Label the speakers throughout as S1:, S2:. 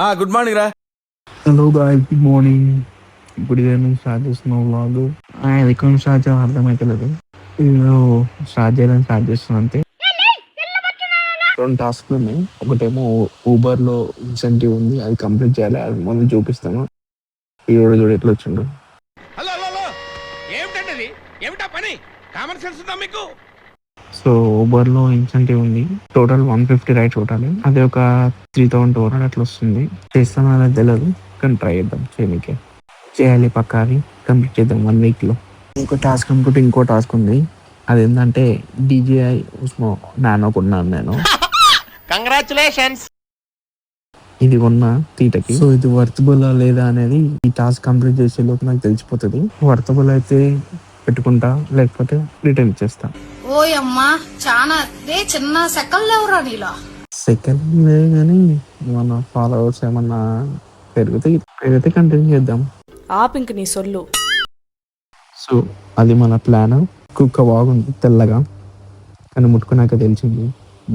S1: Good morning రా.
S2: Hello guys, good morning. ఇప్పుడు నేను స్టార్ట్ చేస్తున్న వ్లాగ్. ఎక్కడ స్టార్ట్ చేయాలో అర్థమవుతలేదు. నేను స్టార్ట్ చేస్తున్నా అంతే. 2 టాస్క్లు ఉన్నాయి. ఒకటేమో ఊబర్లో ఇన్సెంటివ్ ఉంది, అది కంప్లీట్ చేయాలి. అది ముందు చూపిస్తాను. ఈ రోజు ఎట్లా వచ్చిండు.
S1: హలో హలో హలో, ఏమిటండి ఏమిటా పని? కామన్ సెన్స్ ఉందా మీకు?
S2: సో ఊబర్లో ఇన్సెంటివ్ ఉంది. టోటల్ 150 రైడ్స్ కొట్టాలి. అది ఒక 3200 అట్లా వస్తుంది. చేస్తాను అనేది తెలియదు, కానీ ట్రై చేద్దాం. చేయాలి పక్కా. అది కంప్లీట్ చేద్దాం 1 వీక్లో. ఇంకో టాస్క్ అనుకుంటే ఇంకో టాస్క్ ఉంది. అదేంటంటే DJI Osmo Nano కొన్నాను నేను.
S3: కంగ్రాచులేషన్స్.
S2: ఇది కొన్న తీటకి. సో ఇది వర్తబుల్ లేదా అనేది ఈ టాస్క్ కంప్లీట్ చేసే లోపు నాకు తెలిసిపోతుంది. వర్తబుల్ అయితే పెట్టుకుంటా, లేకపోతే రిటర్న్ ఇచ్చేస్తా.
S4: ఓయమ్మా చాలా చిన్న సెకండ్ ఎవరా నీలో
S2: సెకండ్ కానీ మన ఫాలోవర్స్ ఏమన్నా పెరిగితే కంటిన్యూ చేద్దాం.
S5: ఆపింక నీ సొల్లు.
S2: సో అది మన ప్లాన్. కుక్క బాగుంది తెల్లగా, కానీ ముట్టుకున్నాక తెలిసింది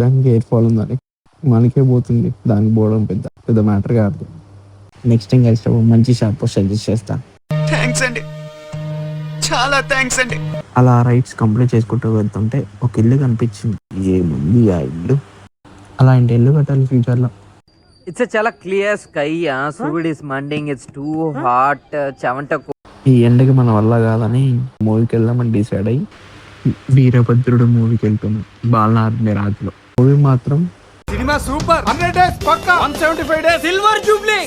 S2: దానికి ఎయిర్ ఫాల్ ఉందని. మనకే పోతుంది, దానికి పోవడం పెద్ద పెద్ద మ్యాటర్ కాదు. నెక్స్ట్ టైం కలిసి మంచి షాప్ సజెస్ట్ చేస్తా.
S3: థ్యాంక్స్ అండి, చాలా థ్యాంక్స్ అండి.
S2: అలా రైడ్స్ కంప్లీట్ చేసుకుంటూ వెళ్తుంటే ఒక ఇల్లు కనిపించింది. ఏముంది ఆ ఇల్లు? అలాంటి ఇల్లు కట్టాలి ఫ్యూచర్లో.
S6: ఇట్స్ చాలా క్లియర్ స్కై. సూర్యుడు ఇస్ మండింగ్, ఇట్స్ టూ హాట్. చెమట
S2: ఈ ఎండకి మన వల్ల కాదని మూవీకి వెళ్దామని డిసైడ్ అయ్యి వీరభద్రుడు మూవీకి వెళ్తున్నాం. బాలనాథ్ రాజులో మూవీ మాత్రం
S1: సినిమా సూపర్. 100 డేస్ పక్కా, 175 డేస్ సిల్వర్ జూబ్లీ.